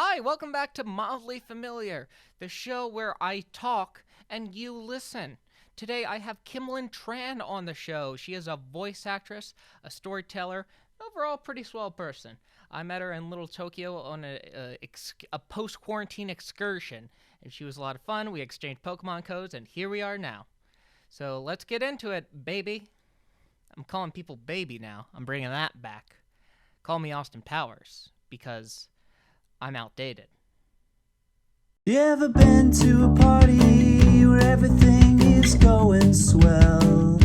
Hi, welcome back to Mildly Familiar, the show where I talk and you listen. Today I have Kimlin Tran on the show. She is a voice actress, a storyteller, overall pretty swell person. I met her in Little Tokyo on a post-quarantine excursion, and she was a lot of fun. We exchanged Pokemon codes, and here we are now. So let's get into it, baby. I'm calling people baby now. I'm bringing that back. Call me Austin Powers, because I'm outdated. You ever been to a party where everything is going swell?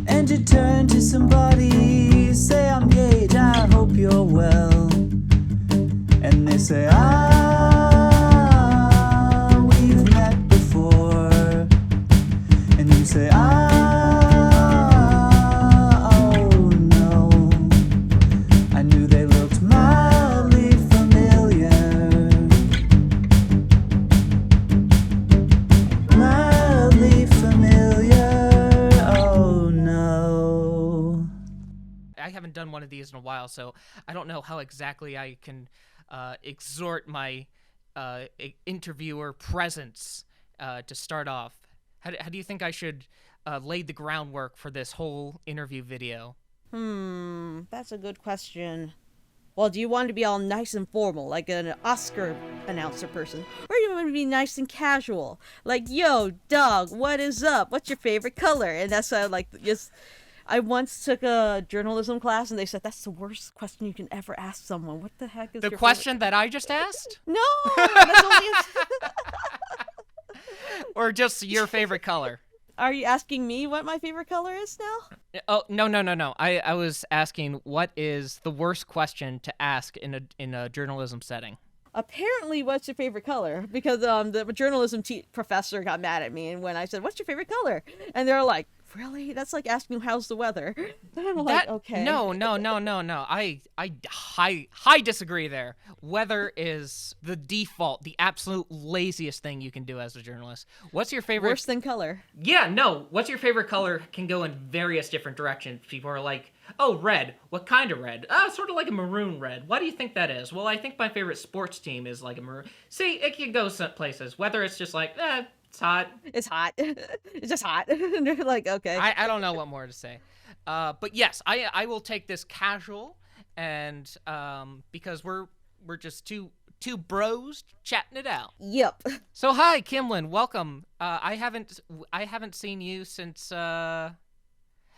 And you turn to somebody, say, I'm Gage, I hope you're well. And they say, we've met before. And you say, oh no, I knew they looked mildly familiar. Mildly familiar, oh no. I haven't done one of these in a while, so I don't know how exactly I can exhort my interviewer presence to start off. How do you think I should lay the groundwork for this whole interview video? That's a good question. Well, do you want to be all nice and formal, like an Oscar announcer person? Or do you want to be nice and casual? Like, yo, dog, what is up? What's your favorite color? And that's just... I once took a journalism class, and they said, that's the worst question you can ever ask someone. What the heck is The your question that I just asked? No! That's only Or just your favorite color? Are you asking me what my favorite color is now? Oh, no. I was asking what is the worst question to ask in a journalism setting? Apparently, what's your favorite color? Because the journalism professor got mad at me, and when I said, what's your favorite color? And they're like, really? That's like asking how's the weather. And I'm like, okay. No. I high disagree there. Weather is the default, the absolute laziest thing you can do as a journalist. What's your favorite? Worse than color. Yeah, no. What's your favorite color can go in various different directions. People are like, oh, red. What kind of red? Sort of like a maroon red. Why do you think that is? Well, I think my favorite sports team is like a maroon. See, it can go some places. Whether it's just like, it's hot. It's hot. It's just hot. And they're like, okay. I don't know what more to say. But yes, I will take this casual, and because we're just two bros chatting it out. Yep. So hi, Kimlin, welcome. I haven't seen you since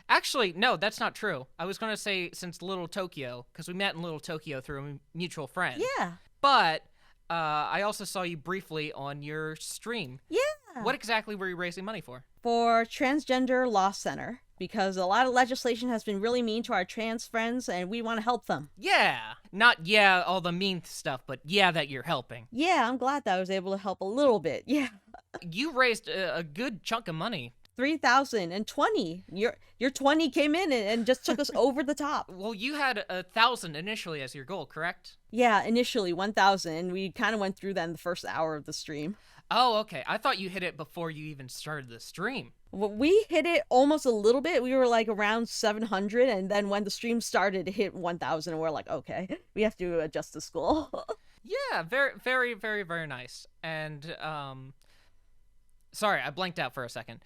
Actually, no, that's not true. I was going to say since Little Tokyo, because we met in Little Tokyo through a mutual friend. Yeah. But I also saw you briefly on your stream. Yeah. What exactly were you raising money for? For Transgender Law Center, because a lot of legislation has been really mean to our trans friends, and we want to help them. Yeah. Not all the mean stuff, but that you're helping. Yeah, I'm glad that I was able to help a little bit. Yeah. You raised a good chunk of money. 3,000 and 20. Your 20 came in and just took us over the top. Well, you had 1,000 initially as your goal, correct? Yeah, initially 1,000, and we kind of went through that in the first hour of the stream. Oh, okay. I thought you hit it before you even started the stream. Well, we hit it almost a little bit. We were like around 700, and then when the stream started, it hit 1,000, and we're like, okay, we have to adjust the school. Yeah, very, very, very, very nice. And sorry, I blanked out for a second.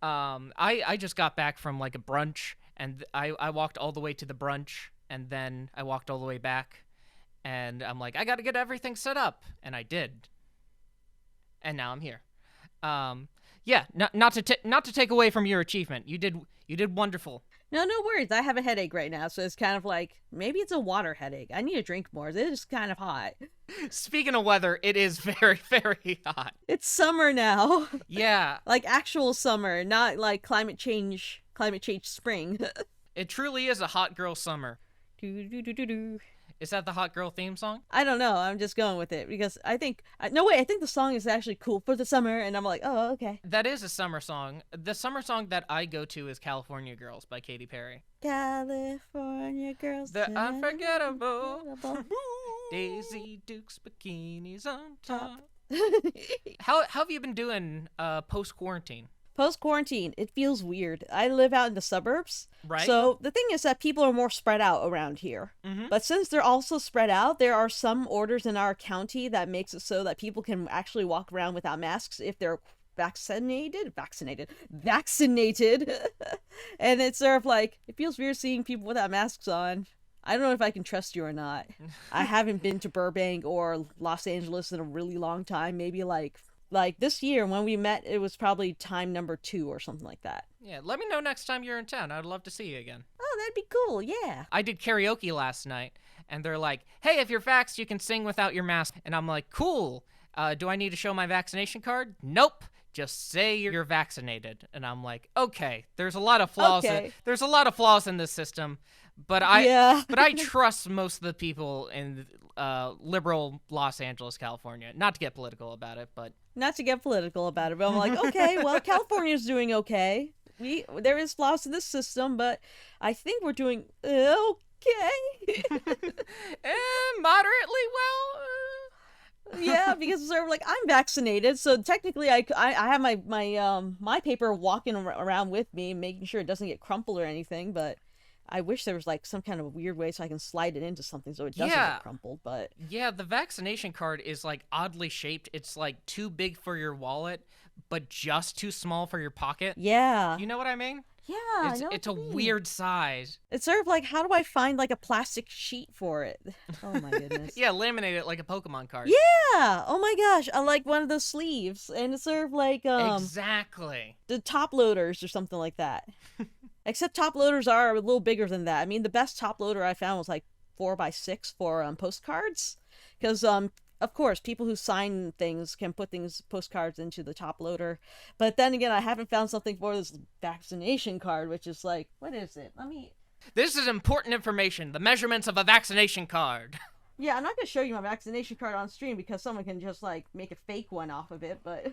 I just got back from like a brunch, and I walked all the way to the brunch, and then I walked all the way back, and I'm like, I got to get everything set up, and I did. And now I'm here. Yeah, not to take away from your achievement. You did wonderful. No worries. I have a headache right now, so it's kind of like, maybe it's a water headache. I need to drink more. It is kind of hot. Speaking of weather, it is very, very hot. It's summer now. Yeah. Like actual summer, not like climate change spring. It truly is a hot girl summer. Do. Is that the hot girl theme song? I don't know. I'm just going with it because I think the song is actually cool for the summer, and I'm like, oh, okay. That is a summer song. The summer song that I go to is California Girls by Katy Perry. California Girls. The unforgettable Daisy Dukes bikinis on top. How have you been doing post-quarantine? Post-quarantine, it feels weird. I live out in the suburbs. Right. So the thing is that people are more spread out around here. Mm-hmm. But since they're also spread out, there are some orders in our county that makes it so that people can actually walk around without masks if they're vaccinated. And it's sort of like, it feels weird seeing people without masks on. I don't know if I can trust you or not. I haven't been to Burbank or Los Angeles in a really long time. Maybe like this year when we met, it was probably time number 2 or something like that. Yeah, let me know next time you're in town. I'd love to see you again. Oh, that'd be cool, yeah. I did karaoke last night, and they're like, hey, if you're vaxxed, you can sing without your mask. And I'm like, cool. Do I need to show my vaccination card? Nope. Just say you're vaccinated. And I'm like, okay, there's a lot of flaws. Okay. There's a lot of flaws in this system, but I trust most of the people in liberal Los Angeles, California. Not to get political about it, but Not to get political about it, but I'm like, okay, well, California's doing okay. There is flaws in this system, but I think we're doing okay. Moderately well. Yeah, because it's sort of like I'm vaccinated, so technically I have my paper walking around with me, making sure it doesn't get crumpled or anything. But I wish there was like some kind of weird way so I can slide it into something so it doesn't get crumpled. But yeah, the vaccination card is like oddly shaped. It's like too big for your wallet, but just too small for your pocket. yeah, You know what I mean? yeah, I know It's what a you mean. weird size. It's sort of like, how do I find like a plastic sheet for it? Oh my goodness. Yeah, laminate it like a Pokemon card. Yeah. Oh my gosh. I like one of those sleeves, and it's sort of like Exactly. the top loaders or something like that. Except top loaders are a little bigger than that. I mean, the best top loader I found was like 4x6 for postcards, because of course people who sign things can put postcards into the top loader. But then again, I haven't found something for this vaccination card, which is like, what is it? This is important information. The measurements of a vaccination card. Yeah, I'm not gonna show you my vaccination card on stream because someone can just like make a fake one off of it, but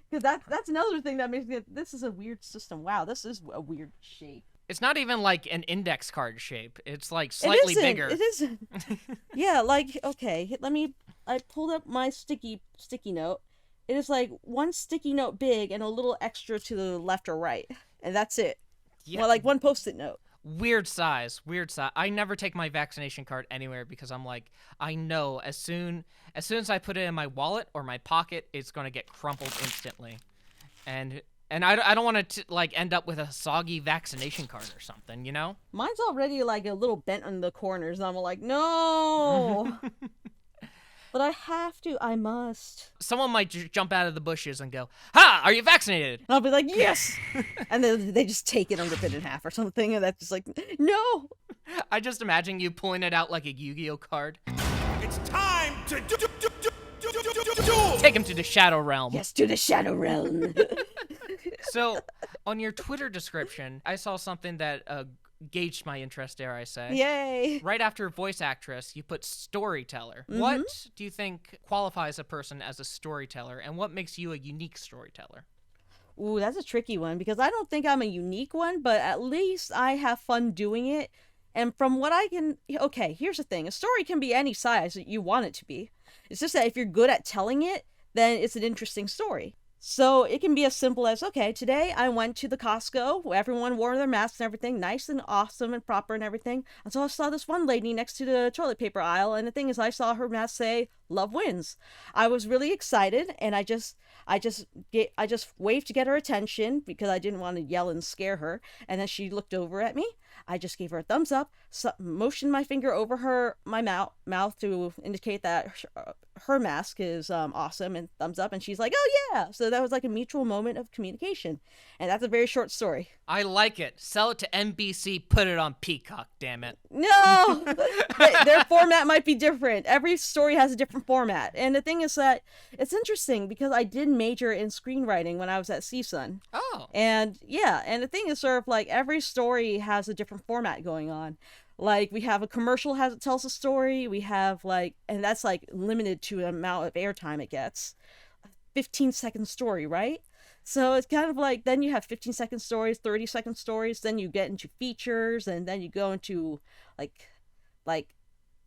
because that's another thing that makes me. This is a weird system. Wow, this is a weird shape. It's not even like an index card shape. It's like It slightly isn't, bigger. It isn't. Yeah, like, okay, I pulled up my sticky note. It is like one sticky note big and a little extra to the left or right, and that's it. Yeah. Well, like one post-it note. Weird size. I never take my vaccination card anywhere because I'm like, I know as soon as I put it in my wallet or my pocket, it's gonna get crumpled instantly, and I don't want to like end up with a soggy vaccination card or something, you know? Mine's already like a little bent on the corners, and I'm like, no. But I must. Someone might jump out of the bushes and go, "Ha! Are you vaccinated?" And I'll be like, yes! And then they just take it and rip it in half or something, and that's just like, no! I just imagine you pulling it out like a Yu-Gi-Oh card. It's time to do. Take him to the Shadow Realm. Yes, to the Shadow Realm! So, on your Twitter description, I saw something that gauged my interest, dare I say. Yay! Right after voice actress, you put storyteller. Mm-hmm. What do you think qualifies a person as a storyteller, and what makes you a unique storyteller? Ooh, that's a tricky one, because I don't think I'm a unique one, but at least I have fun doing it. And from what I can... Okay, here's the thing. A story can be any size that you want it to be. It's just that if you're good at telling it, then it's an interesting story. So it can be as simple as, okay, today I went to the Costco where everyone wore their masks and everything, nice and awesome and proper and everything. And so I saw this one lady next to the toilet paper aisle, and the thing is, I saw her mask say, "Love wins." I was really excited, and I just waved to get her attention because I didn't want to yell and scare her. And then she looked over at me. I just gave her a thumbs up, motioned my finger over my mouth to indicate that her mask is awesome, and thumbs up, and she's like, "Oh yeah!" So that was like a mutual moment of communication, and that's a very short story. I like it. Sell it to NBC, put it on Peacock, damn it. No! Their format might be different. Every story has a different format, and the thing is that it's interesting because I did major in screenwriting when I was at CSUN. Oh. And yeah, and the thing is sort of like every story has a different format going on. Like, we have a commercial tells a story, we have like, and that's like limited to the amount of airtime it gets. 15-second story, right? So it's kind of like, then you have 15-second stories, 30-second stories, then you get into features, and then you go into like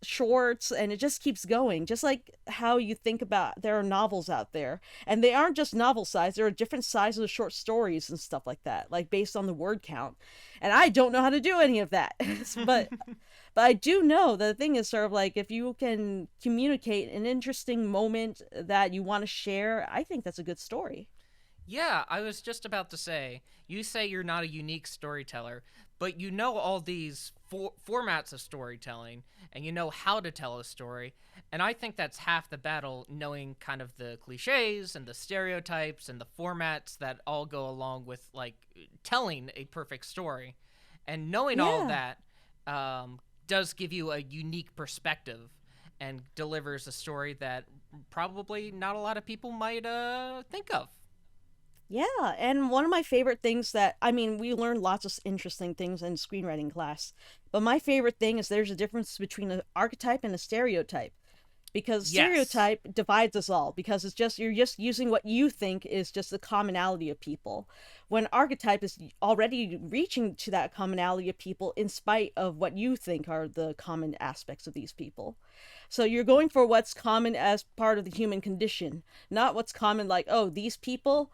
shorts, and it just keeps going. Just like how you think about there are novels out there, and they aren't just novel size, there are different sizes of short stories and stuff like that, like based on the word count. And I don't know how to do any of that. But I do know that the thing is sort of like if you can communicate an interesting moment that you want to share, I think that's a good story. Yeah, I was just about to say, you say you're not a unique storyteller, but you know all these formats of storytelling, and you know how to tell a story, and I think that's half the battle, knowing kind of the cliches and the stereotypes and the formats that all go along with, like, telling a perfect story. And knowing all that does give you a unique perspective and delivers a story that probably not a lot of people might think of. Yeah, and one of my favorite things that, I mean, we learned lots of interesting things in screenwriting class, but my favorite thing is there's a difference between an archetype and a stereotype. Because stereotype divides us all, because it's just, you're just using what you think is just the commonality of people. When archetype is already reaching to that commonality of people in spite of what you think are the common aspects of these people. So you're going for what's common as part of the human condition, not what's common like, oh, these people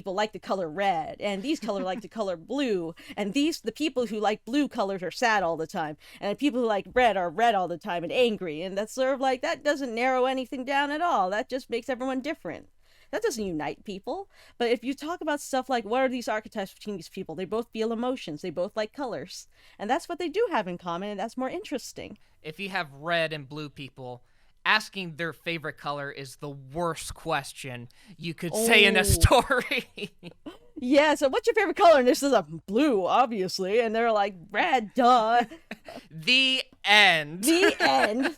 like the color red, and these color like the color blue, and the people who like blue colors are sad all the time, and the people who like red are red all the time and angry. And that's sort of like, that doesn't narrow anything down at all. That just makes everyone different. That doesn't unite people. But if you talk about stuff like, what are these archetypes between these people? They both feel emotions. They both like colors. And that's what they do have in common, and that's more interesting. If you have red and blue people, asking their favorite color is the worst question you could say in a story. Yeah, so what's your favorite color? And this is a blue, obviously. And they're like, red, duh. The end. The end.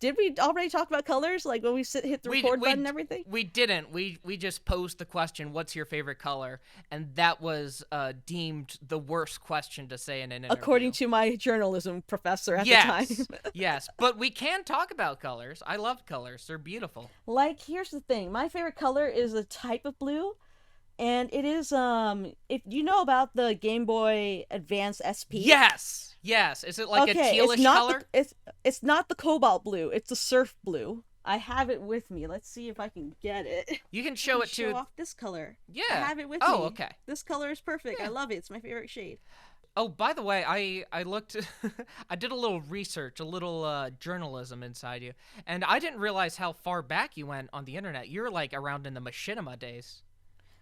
Did we already talk about colors? Like when we hit the record button and everything? We didn't. We just posed the question, what's your favorite color? And that was deemed the worst question to say in an interview. According to my journalism professor at the time. Yes, but we can talk about colors. I love colors. They're beautiful. Like, here's the thing. My favorite color is a type of blue. And it is, if you know about the Game Boy Advance SP? Yes! Is it like a tealish color? It's not the cobalt blue. It's the surf blue. I have it with me. Let's see if I can get it. You can show it to... Show off this color. Yeah. I have it with me. Oh, okay. This color is perfect. Yeah. I love it. It's my favorite shade. Oh, by the way, I looked... I did a little research, a little journalism inside you, and I didn't realize how far back you went on the internet. You're, like, around in the machinima days.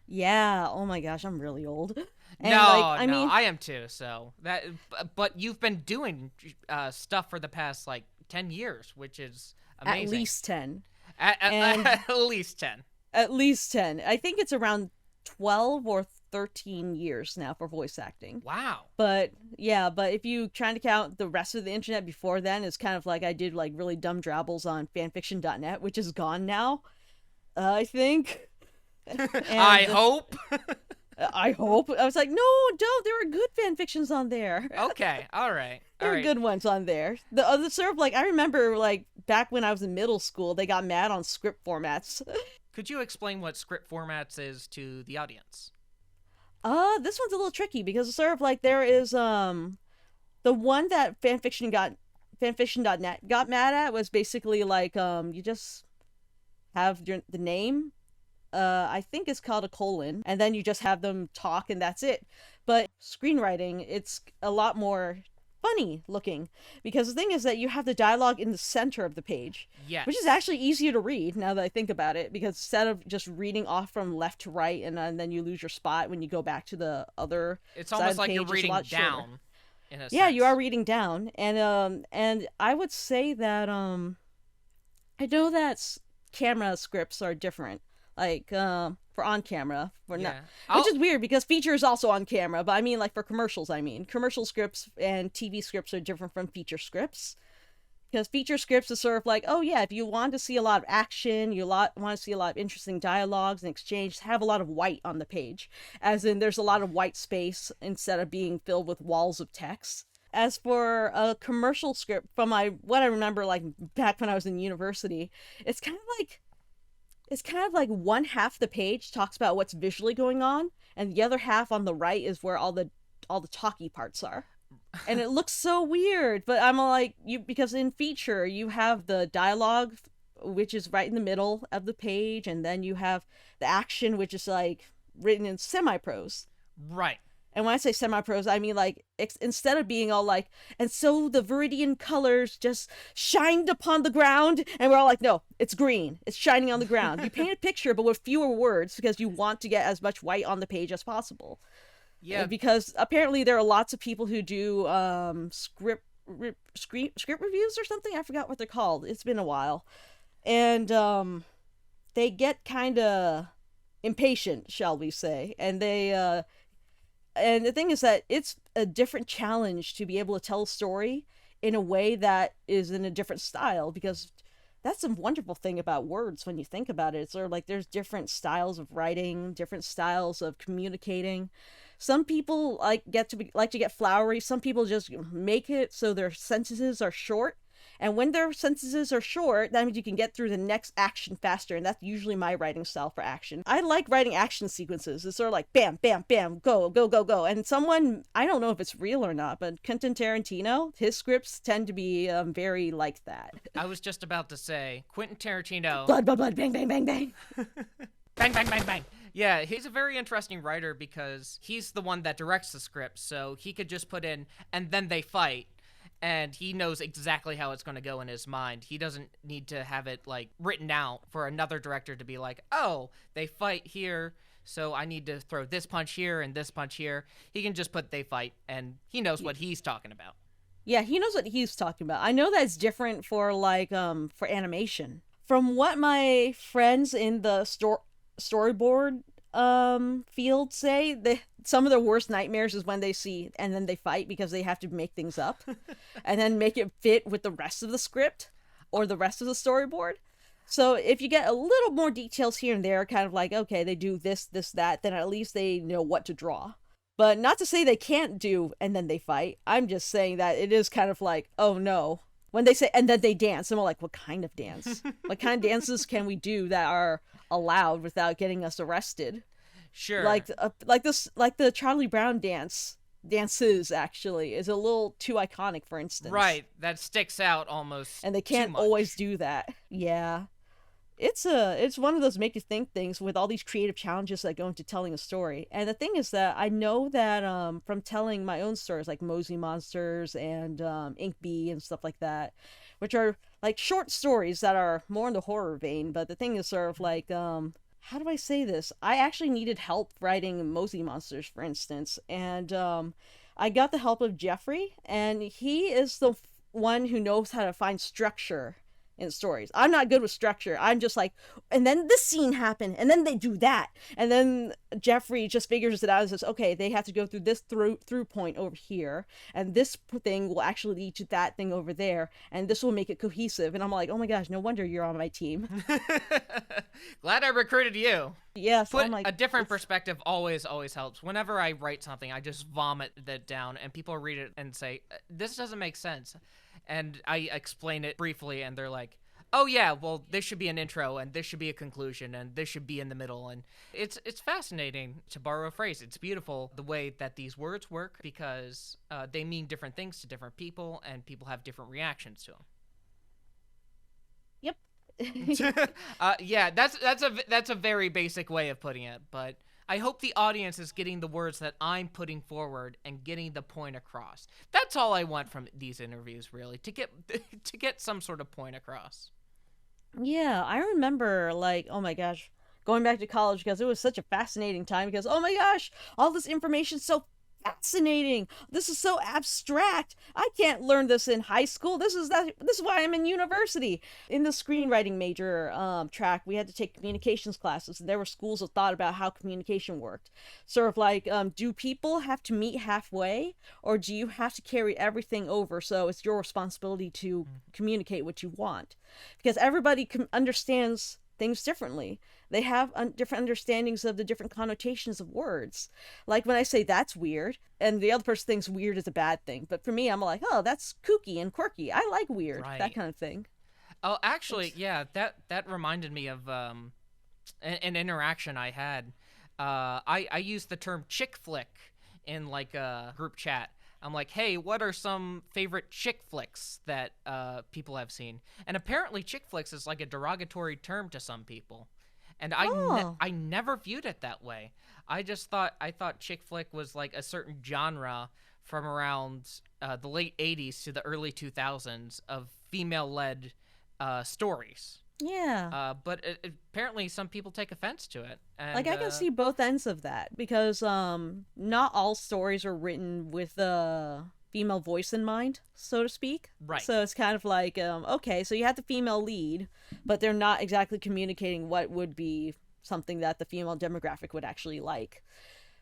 Yeah, oh my gosh, I'm really old. And I mean, I am too. So that, but you've been doing stuff for the past like 10 years, which is amazing. At least 10. At least 10. At least 10. I think it's around 12 or 13 years now for voice acting. Wow. But yeah, but if you trying to count the rest of the internet before then, it's kind of like I did like really dumb drabbles on fanfiction.net, which is gone now. I think. I hope. I hope. I was like, no, don't. There were good fan fictions on there. Okay, all right. There were good ones on there. The other sort of like, I remember like back when I was in middle school, they got mad on script formats. Could you explain what script formats is to the audience? This one's a little tricky because it's sort of like there is the one that fanfiction.net got mad at was basically like you just have the name. I think it's called a colon, and then you just have them talk and that's it. But screenwriting, it's a lot more funny looking, because the thing is that you have the dialogue in the center of the page, which is actually easier to read now that I think about it, because instead of just reading off from left to right and then you lose your spot when you go back to the other it's side almost of the like page, you're reading down in a yeah sense. You are reading down, and I would say that I know that camera scripts are different, like for on camera, not, which is weird because feature is also on camera, but I mean like for commercials, commercial scripts and TV scripts are different from feature scripts, because feature scripts is sort of like, oh yeah, if you want to see a lot of action, want to see a lot of interesting dialogues and exchange, have a lot of white on the page, as in there's a lot of white space instead of being filled with walls of text. As for a commercial script, from what I remember like back when I was in university, it's kind of like one half the page talks about what's visually going on, and the other half on the right is where all the talky parts are. And it looks so weird, but I'm like, because in feature you have the dialogue, which is right in the middle of the page, and then you have the action, which is like written in semi-prose. Right. And when I say semi-prose, I mean like instead of being all like, and so the viridian colors just shined upon the ground, and we're all like, no, it's green, it's shining on the ground. You paint a picture, but with fewer words because you want to get as much white on the page as possible. Yeah. Because apparently there are lots of people who do script reviews or something. I forgot what they're called. It's been a while, and they get kind of impatient, shall we say, and they. And the thing is that it's a different challenge to be able to tell a story in a way that is in a different style, because that's the wonderful thing about words when you think about it. It's sort of like there's different styles of writing, different styles of communicating. Some people like to get flowery. Some people just make it so their sentences are short. And when their sentences are short, that means you can get through the next action faster, and that's usually my writing style for action. I like writing action sequences. It's sort of like bam, bam, bam, go, go, go, go. And someone, I don't know if it's real or not, but Quentin Tarantino, his scripts tend to be very like that. I was just about to say, Quentin Tarantino. Blood, blood, blood, bang, bang, bang, bang. Bang, bang, bang, bang. Yeah, he's a very interesting writer because he's the one that directs the script, so he could just put in, and then they fight. And he knows exactly how it's going to go in his mind. He doesn't need to have it, like, written out for another director to be like, oh, they fight here, so I need to throw this punch here and this punch here. He can just put they fight, and he knows what he's talking about. Yeah, he knows what he's talking about. I know that's different for, like, for animation. From what my friends in the storyboard field say, some of their worst nightmares is when they see and then they fight because they have to make things up and then make it fit with the rest of the script or the rest of the storyboard. So if you get a little more details here and there, kind of like, okay, they do this, that, then at least they know what to draw. But not to say they can't do and then they fight. I'm just saying that it is kind of like, oh no. When they say, and then they dance, I'm like, what kind of dance? What kind of dances can we do that are allowed without getting us arrested? Sure. Like the Charlie Brown dances actually is a little too iconic, for instance. Right, that sticks out almost. And they can't always do that. Yeah. It's one of those make you think things with all these creative challenges that go into telling a story. And the thing is that I know that from telling my own stories like Mosey Monsters and Ink Bee and stuff like that, which are like short stories that are more in the horror vein. But the thing is sort of like, how do I say this? I actually needed help writing Mosey Monsters, for instance. And I got the help of Jeffrey, and he is the one who knows how to find structure in stories. I'm not good with structure. I'm just like, and then this scene happened, and then they do that, and then Jeffrey just figures it out and says, okay, they have to go through this through point over here, and this thing will actually lead to that thing over there, and this will make it cohesive. And I'm like, oh my gosh, no wonder you're on my team. Glad I recruited you. Yes. Put a different perspective always helps. Whenever I write something, I just vomit that down, and people read it and say, this doesn't make sense. And I explain it briefly, and they're like, oh yeah, well, this should be an intro, and this should be a conclusion, and this should be in the middle. And it's fascinating, to borrow a phrase. It's beautiful the way that these words work, because they mean different things to different people, and people have different reactions to them. Yep. Yeah, that's a very basic way of putting it, but I hope the audience is getting the words that I'm putting forward and getting the point across. That's all I want from these interviews, really, to get some sort of point across. Yeah, I remember, like, oh my gosh, going back to college, because it was such a fascinating time, because, oh my gosh, all this information's so fascinating. This is so abstract. I can't learn this in high school. This is why I'm in university. In the screenwriting major track, we had to take communications classes, and there were schools of thought about how communication worked. Sort of like, do people have to meet halfway, or do you have to carry everything over so it's your responsibility to communicate what you want? Because everybody understands things differently. They have different understandings of the different connotations of words. Like when I say that's weird, and the other person thinks weird is a bad thing. But for me, I'm like, oh, that's kooky and quirky. I like weird, right. That kind of thing. Oh, actually, yeah, that reminded me of an interaction I had. I used the term chick flick in like a group chat. I'm like, hey, what are some favorite chick flicks that people have seen? And apparently chick flicks is like a derogatory term to some people. And I never viewed it that way. I thought chick flick was like a certain genre from around the late 80s to the early 2000s of female-led stories. Yeah. But apparently some people take offense to it. And, Like, I can see both ends of that, because not all stories are written with a female voice in mind, so to speak. Right. So it's kind of like, okay, so you have the female lead, but they're not exactly communicating what would be something that the female demographic would actually like.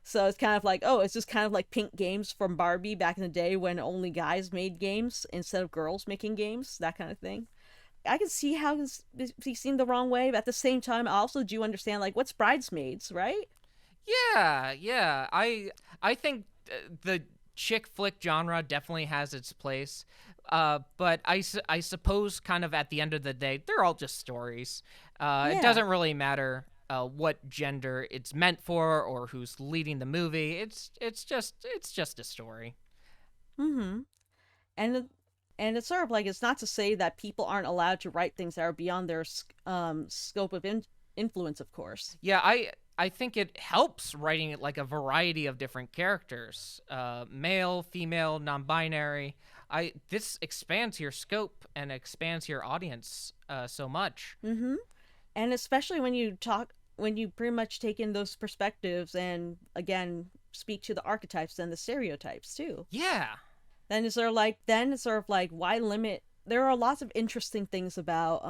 So it's kind of like, oh, it's just kind of like Pink Games from Barbie back in the day when only guys made games instead of girls making games, that kind of thing. I can see how it's seen the wrong way, but at the same time, I also do understand, like, what's Bridesmaids, right? Yeah. I think the chick flick genre definitely has its place. But I suppose kind of at the end of the day, they're all just stories. It doesn't really matter what gender it's meant for or who's leading the movie. It's just a story. Mm-hmm. And it's sort of like, it's not to say that people aren't allowed to write things that are beyond their scope of influence, of course. Yeah, I think it helps writing like a variety of different characters, male, female, non-binary. This expands your scope and expands your audience so much. Mm-hmm. And especially when you pretty much take in those perspectives and, again, speak to the archetypes and the stereotypes too. Yeah. Then it's sort of like, why limit? There are lots of interesting things about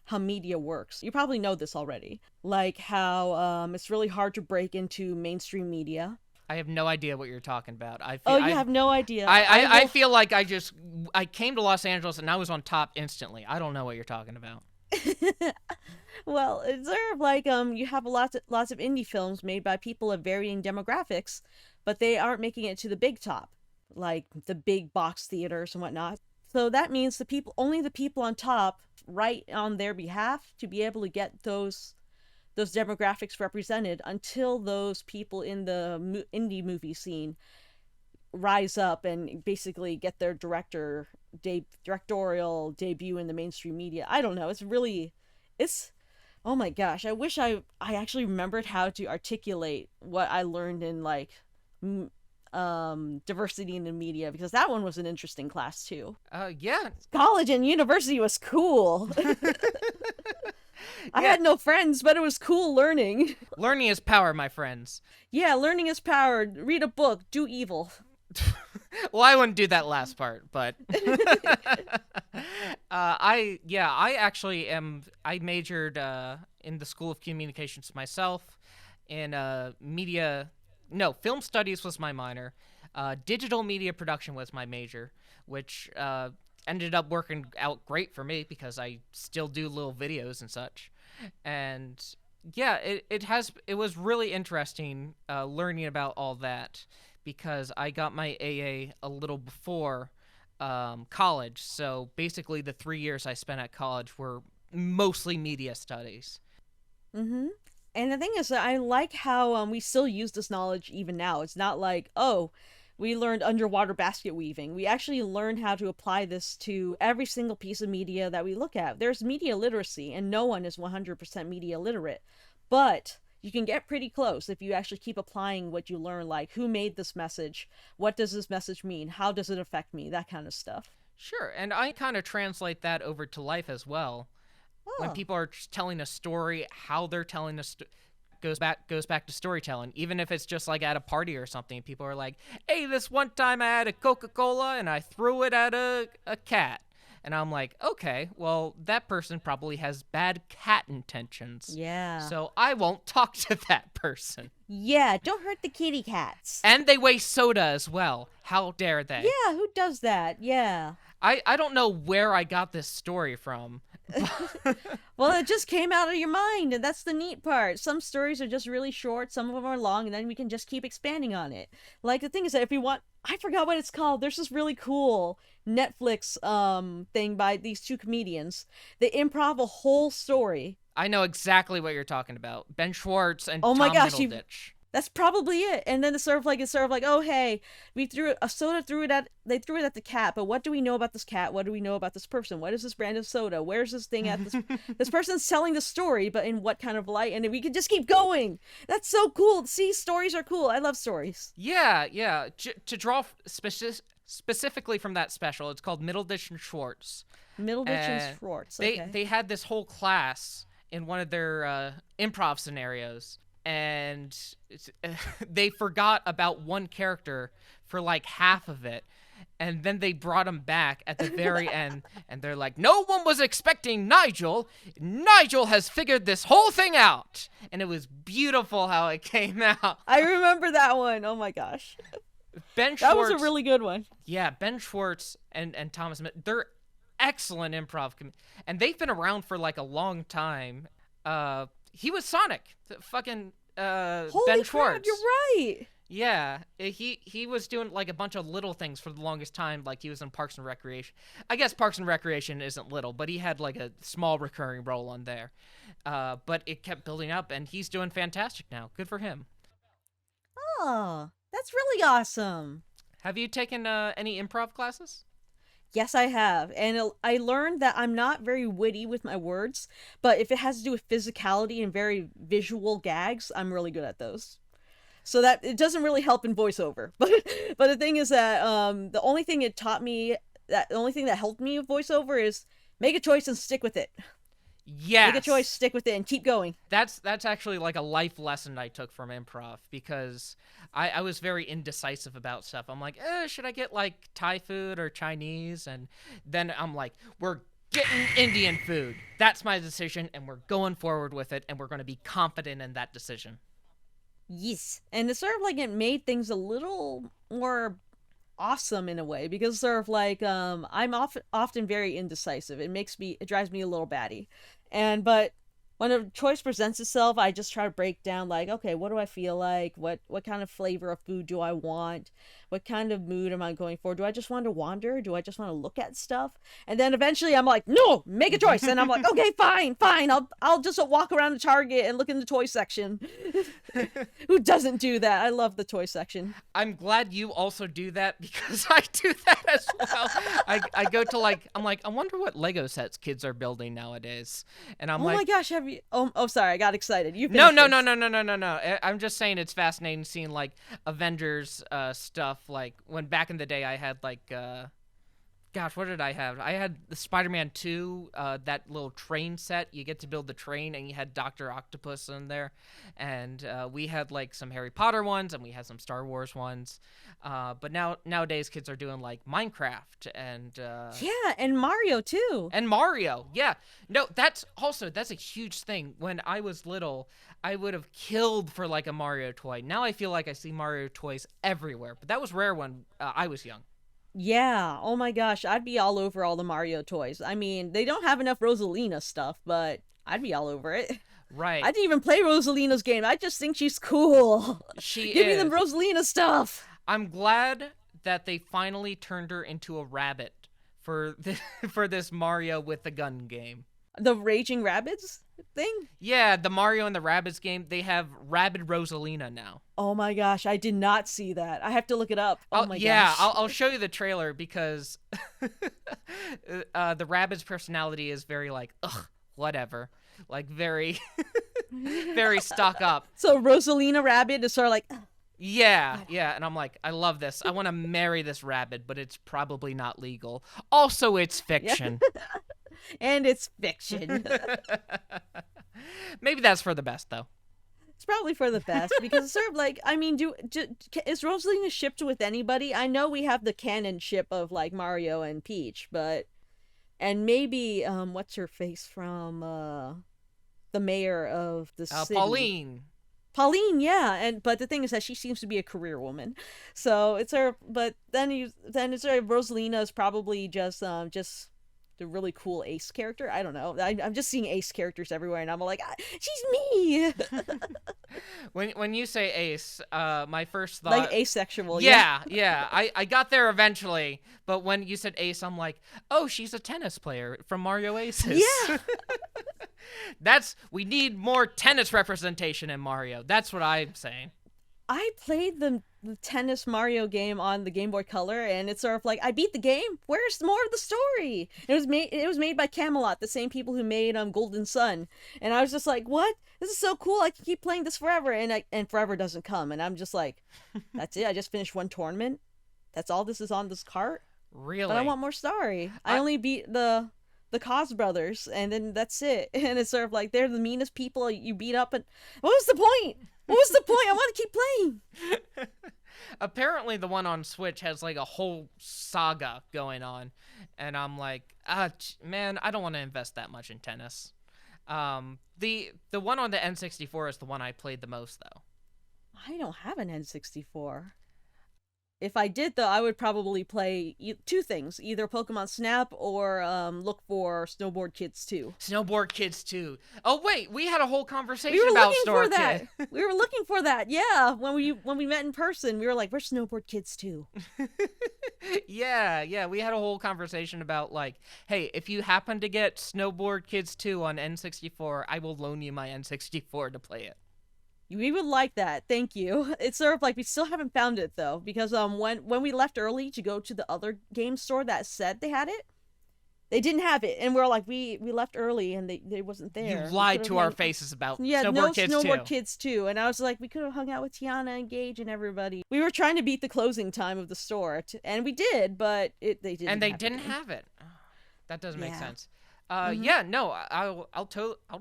how media works. You probably know this already. Like how it's really hard to break into mainstream media. I have no idea what you're talking about. You have no idea. I feel like I came to Los Angeles and I was on top instantly. I don't know what you're talking about. Well, it's sort of like you have lots of indie films made by people of varying demographics, but they aren't making it to the big top, like the big box theaters and whatnot. So that means only the people on top write on their behalf to be able to get those demographics represented until those people in the indie movie scene rise up and basically get their directorial debut in the mainstream media. I don't know. Oh my gosh. I wish I actually remembered how to articulate what I learned in like diversity in the media, because that one was an interesting class too. Yeah. College and university was cool. I had no friends, but it was cool learning. Learning is power, my friends. Yeah, learning is power. Read a book, do evil. Well, I wouldn't do that last part, but I majored in the School of Communications myself in film studies was my minor. Digital media production was my major, which ended up working out great for me because I still do little videos and such. And yeah, it was really interesting learning about all that, because I got my AA a little before college. So basically the 3 years I spent at college were mostly media studies. Mm-hmm. And the thing is that I like how we still use this knowledge even now. It's not like, oh, we learned underwater basket weaving. We actually learned how to apply this to every single piece of media that we look at. There's media literacy, and no one is 100% media literate. But you can get pretty close if you actually keep applying what you learn, like who made this message, what does this message mean, how does it affect me, that kind of stuff. Sure, and I kind of translate that over to life as well. When people are telling a story, how they're telling goes back to storytelling. Even if it's just like at a party or something, people are like, hey, this one time I had a Coca-Cola and I threw it at a cat. And I'm like, okay, well, that person probably has bad cat intentions. Yeah. So I won't talk to that person. Yeah, don't hurt the kitty cats. And they waste soda as well. How dare they? Yeah, who does that? Yeah. I don't know where I got this story from. Well, it just came out of your mind, and that's the neat part. Some stories are just really short, some of them are long, and then we can just keep expanding on it. Like, the thing is that if we want, I forgot what it's called. There's this really cool Netflix thing by these two comedians. They improv a whole story. I know exactly what you're talking about. Ben Schwartz and Oh my Tom gosh, Middleditch. That's probably it. And then it's sort of like, oh hey, we threw a soda, they threw it at the cat, but what do we know about this cat? What do we know about this person? What is this brand of soda? Where's this thing at this person's telling the story, but in what kind of light? And we can just keep going. That's so cool. See, stories are cool. I love stories. Yeah. To draw specifically from that special, it's called Middleditch and Schwartz. Middleditch and Schwartz. Okay. They had this whole class in one of their improv scenarios, and they forgot about one character for like half of it, and then they brought him back at the very end, and they're like, no one was expecting Nigel. Nigel has figured this whole thing out. And it was beautiful how it came out. I remember that one. Oh my gosh. Ben Schwartz, that was a really good one. Yeah, Ben Schwartz and Thomas, they're excellent improv and they've been around for like a long time. He was Sonic, fucking Holy Ben crap, Schwartz. You're right. Yeah, he was doing like a bunch of little things for the longest time. Like he was in Parks and Recreation. I guess Parks and Recreation isn't little, but he had like a small recurring role on there. But it kept building up, and he's doing fantastic now. Good for him. Oh, that's really awesome. Have you taken any improv classes? Yes, I have. And I learned that I'm not very witty with my words, but if it has to do with physicality and very visual gags, I'm really good at those. So that it doesn't really help in voiceover. But the thing is that the only thing it taught me, the only thing that helped me with voiceover is make a choice and stick with it. Yes. Make a choice, stick with it, and keep going. That's actually like a life lesson I took from improv, because I was very indecisive about stuff. I'm like, should I get like Thai food or Chinese? And then I'm like, we're getting Indian food. That's my decision, and we're going forward with it, and we're going to be confident in that decision. Yes. And it's sort of like it made things a little more awesome in a way, because sort of like I'm often very indecisive. It drives me a little batty. But when a choice presents itself, I just try to break down like, okay, what do I feel like? What kind of flavor of food do I want? What kind of mood am I going for? Do I just want to wander? Do I just want to look at stuff? And then eventually I'm like, no, make a choice. And I'm like, okay, fine. I'll just walk around the Target and look in the toy section. Who doesn't do that? I love the toy section. I'm glad you also do that, because I do that as well. I go to I'm like, I wonder what Lego sets kids are building nowadays. And I'm like, oh my gosh, have you? Oh, sorry, I got excited. You No. finished No. I'm just saying it's fascinating seeing like Avengers stuff. Like when back in the day I had like gosh, what did I have? I had the Spider-Man 2, that little train set. You get to build the train, and you had Dr. Octopus in there. And we had like some Harry Potter ones, and we had some Star Wars ones. But nowadays kids are doing like Minecraft and yeah, and Mario too. And Mario, yeah. No, that's a huge thing. When I was little, I would have killed for like a Mario toy. Now I feel like I see Mario toys everywhere, but that was rare when I was young. Yeah, oh my gosh, I'd be all over all the Mario toys. I mean, they don't have enough Rosalina stuff, but I'd be all over it. Right. I didn't even play Rosalina's game. I just think she's cool. Give me the Rosalina stuff. I'm glad that they finally turned her into a rabbit for this Mario with the gun game. The Raging Rabbids thing? Yeah, the Mario and the Rabbids game, they have Rabid Rosalina now. Oh my gosh, I did not see that. I have to look it up. Oh my yeah, gosh. I'll show you the trailer, because the Rabbids' personality is very like, ugh, whatever. Like very, very stuck up. So Rosalina Rabbid is sort of like... Yeah, and I'm like, I love this. I want to marry this rabbit, but it's probably not legal. Also, it's fiction. Yeah. And it's fiction. Maybe that's for the best, though. It's probably for the best, because it's sort of like, I mean, is Rosalina shipped with anybody? I know we have the canon ship of like Mario and Peach, and maybe what's her face from the mayor of the city? Pauline, yeah, but the thing is that she seems to be a career woman, so it's her. But then it's her. Rosalina is probably just the really cool Ace character. I don't know. I'm just seeing Ace characters everywhere, and I'm like, she's me. When you say Ace, my first thought, like asexual. Yeah. I got there eventually, but when you said Ace, I'm like, oh, she's a tennis player from Mario Aces. Yeah. We need more tennis representation in Mario. That's what I'm saying. I played the tennis Mario game on the Game Boy Color, and it's sort of like, I beat the game. Where's more of the story? It was made by Camelot, the same people who made Golden Sun, and I was just like, what? This is so cool. I can keep playing this forever, and forever doesn't come, and I'm just like, that's it. I just finished one tournament. That's all this is on this cart. Really? But I want more story. I only beat the Cos brothers, and then that's it. And it's sort of like, they're the meanest people you beat up, and what was the point? What was the point? I want to keep playing. Apparently the one on Switch has like a whole saga going on, and I'm like, man, I don't want to invest that much in tennis. The one on the N64 is the one I played the most, though. I don't have an N64. If I did, though, I would probably play two things. Either Pokemon Snap or look for Snowboard Kids 2. Snowboard Kids 2. Oh, wait, we had a whole conversation We were about looking for Snowboard that. Kids. We were looking for that, yeah. When we met in person, we were like, where's Snowboard Kids 2? Yeah, we had a whole conversation about, like, hey, if you happen to get Snowboard Kids 2 on N64, I will loan you my N64 to play it. We would like that. Thank you. It's sort of like we still haven't found it though, because when we left early to go to the other game store that said they had it, they didn't have it, and we're like, we left early and they wasn't there. You lied to our faces about Snowboard Kids 2. Snowboard Kids 2, and I was like, we could have hung out with Tiana and Gage and everybody. We were trying to beat the closing time of the store, and we did, but they didn't. And they didn't have it. That doesn't make sense. Mm-hmm. No, I'll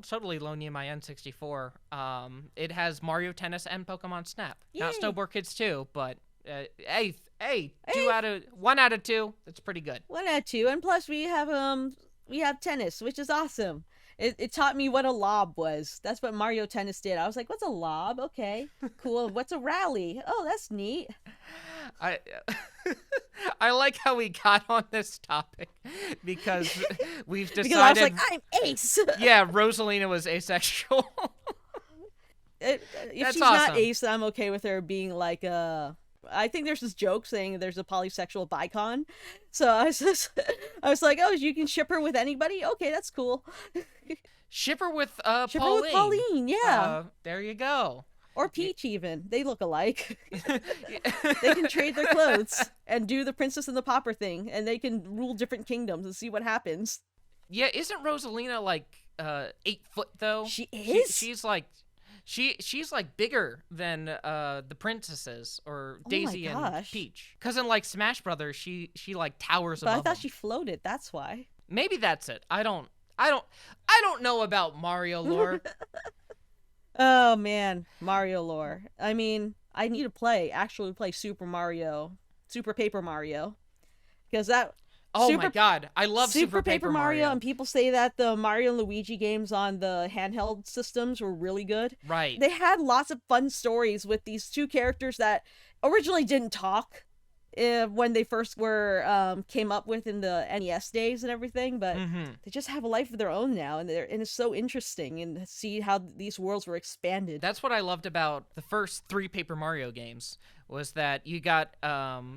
totally loan you my N64. It has Mario Tennis and Pokemon Snap. Yay. Not Snowboard Kids 2, but hey, 1 out of 2. That's pretty good. 1 out of 2, and plus we have tennis, which is awesome. It taught me what a lob was. That's what Mario Tennis did. I was like, what's a lob? Okay, cool. What's a rally? Oh, that's neat. I like how we got on this topic because we've decided. Because I was like, I'm ace. Yeah, Rosalina was asexual. If That's she's awesome. not ace, I'm okay with her being like I think there's this joke saying there's a polysexual bicon. So I was like, oh, you can ship her with anybody? Okay, that's cool. Ship her with Ship Pauline. her with Pauline, yeah. There you go. Or Peach, even. They look alike. They can trade their clothes and do the Princess and the Pauper thing, and they can rule different kingdoms and see what happens. Yeah, isn't Rosalina like 8 foot though? She is? She's like she's like bigger than the princesses or Daisy and gosh. Peach. Cause in like Smash Brothers, she like towers But I above thought them. she floated, that's why. Maybe that's it. I don't know about Mario lore. Oh man, Mario lore. I mean, I need to actually play Super Paper Mario. Because that... Oh my god, I love Super Paper Mario. And people say that the Mario and Luigi games on the handheld systems were really good. Right. They had lots of fun stories with these two characters that originally didn't talk when they first came up with in the NES days and everything, but they just have a life of their own now, and it's so interesting and see how these worlds were expanded. That's what I loved about the first 3 Paper Mario games, was that you got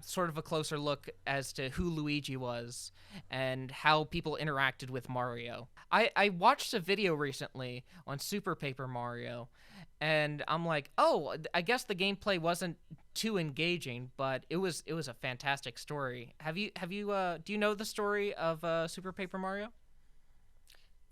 sort of a closer look as to who Luigi was and how people interacted with Mario. I watched a video recently on Super Paper Mario, and I'm like, oh, I guess the gameplay wasn't too engaging, but it was a fantastic story. Do you know the story of Super Paper Mario?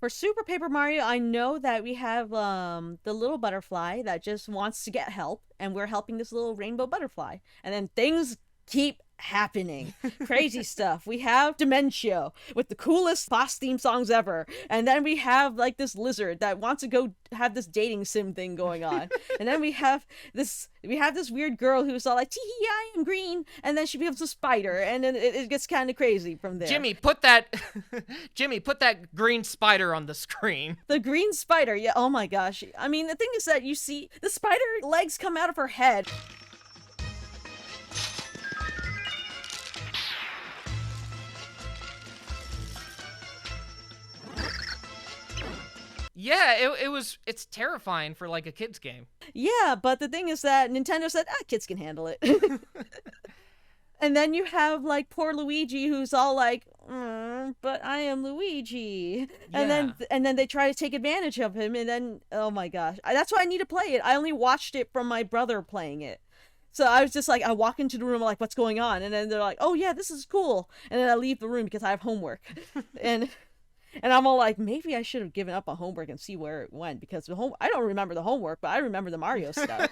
For Super Paper Mario, I know that we have the little butterfly that just wants to get help, and we're helping this little rainbow butterfly. And then things keep happening. Crazy stuff. We have Dementio with the coolest boss theme songs ever. And then we have like this lizard that wants to go have this dating sim thing going on. And then we have this weird girl who's all like, tee I am green, and then she becomes a spider, and then it gets kind of crazy from there. Jimmy, put that green spider on the screen. The green spider, yeah, oh my gosh. I mean, the thing is that you see the spider legs come out of her head. Yeah, it's terrifying for like a kid's game. Yeah, but the thing is that Nintendo said, kids can handle it. And then you have like poor Luigi who's all like, but I am Luigi. Yeah. And then they try to take advantage of him, and then, oh my gosh. That's why I need to play it. I only watched it from my brother playing it. So I was just like, I walk into the room like, what's going on? And then they're like, oh yeah, this is cool. And then I leave the room because I have homework. and I'm all like, maybe I should have given up on homework and see where it went, because I don't remember the homework, but I remember the Mario stuff.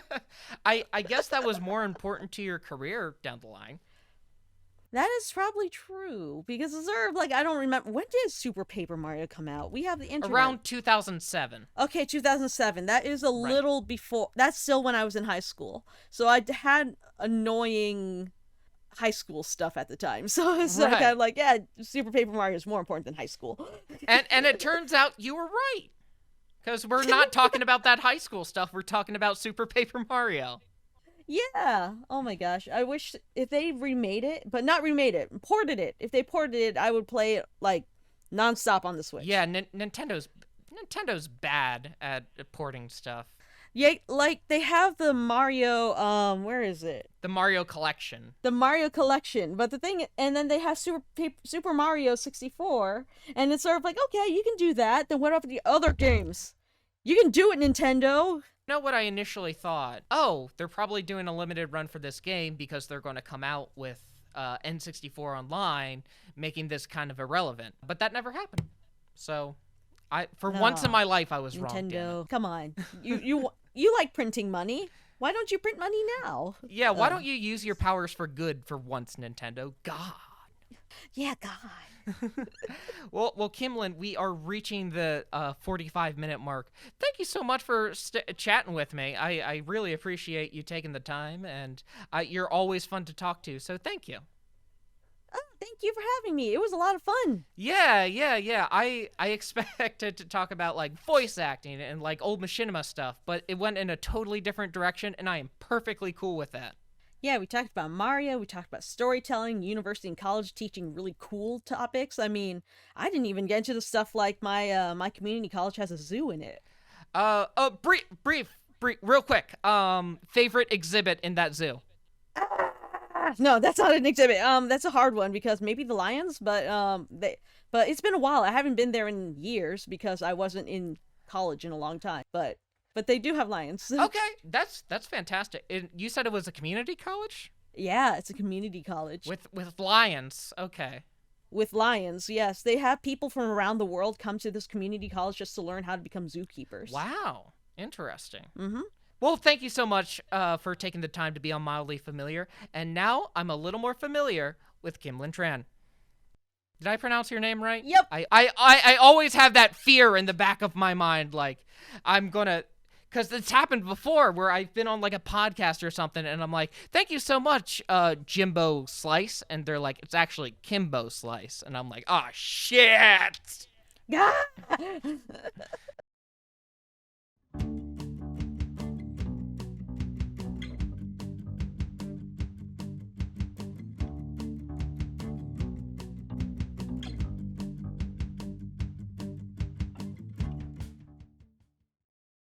I guess that was more important to your career down the line. That is probably true, because like, I don't remember, when did Super Paper Mario come out? We have the internet. Around 2007. Okay, 2007. That is a little before. That's still when I was in high school. So I had annoying high school stuff at the time. So it's like, I'm like, yeah, Super Paper Mario is more important than high school. And it turns out you were right. Because we're not talking about that high school stuff. We're talking about Super Paper Mario. Yeah. Oh my gosh. I wish if they remade it, but not remade it, ported it. If they ported it, I would play it like nonstop on the Switch. Yeah, Nintendo's bad at porting stuff. Yeah, like they have the Mario, where is it? The Mario Collection. The Mario Collection. But the thing, and then they have Super Mario 64, and it's sort of like, okay, you can do that. Then what about the other games? You can do it, Nintendo. You know what I initially thought? Oh, they're probably doing a limited run for this game because they're going to come out with N64 Online, making this kind of irrelevant. But that never happened. So, once in my life, I was wrong. Nintendo, come on. You like printing money. Why don't you print money now? Yeah, why don't you use your powers for good for once, Nintendo? God. Yeah, God. Well, Kimlin, we are reaching the 45-minute mark. Thank you so much for chatting with me. I really appreciate you taking the time, and you're always fun to talk to, so thank you. Oh, thank you for having me. It was a lot of fun. Yeah. I expected to talk about, like, voice acting and, like, old machinima stuff, but it went in a totally different direction, and I am perfectly cool with that. Yeah, we talked about Mario, we talked about storytelling, university and college teaching really cool topics. I mean, I didn't even get into the stuff like my community college has a zoo in it. Brief, real quick. Favorite exhibit in that zoo? No, that's not an exhibit. That's a hard one because maybe the lions, but it's been a while. I haven't been there in years because I wasn't in college in a long time. But they do have lions. Okay, that's fantastic. You said it was a community college? Yeah, it's a community college. With lions, okay. With lions, yes. They have people from around the world come to this community college just to learn how to become zookeepers. Wow, interesting. Mm-hmm. Well, thank you so much for taking the time to be on Mildly Familiar. And now I'm a little more familiar with Kimlin Tran. Did I pronounce your name right? Yep. I always have that fear in the back of my mind, like, I'm gonna... Because it's happened before where I've been on, like, a podcast or something, and I'm like, thank you so much, Jimbo Slice. And they're like, it's actually Kimbo Slice. And I'm like, oh, shit.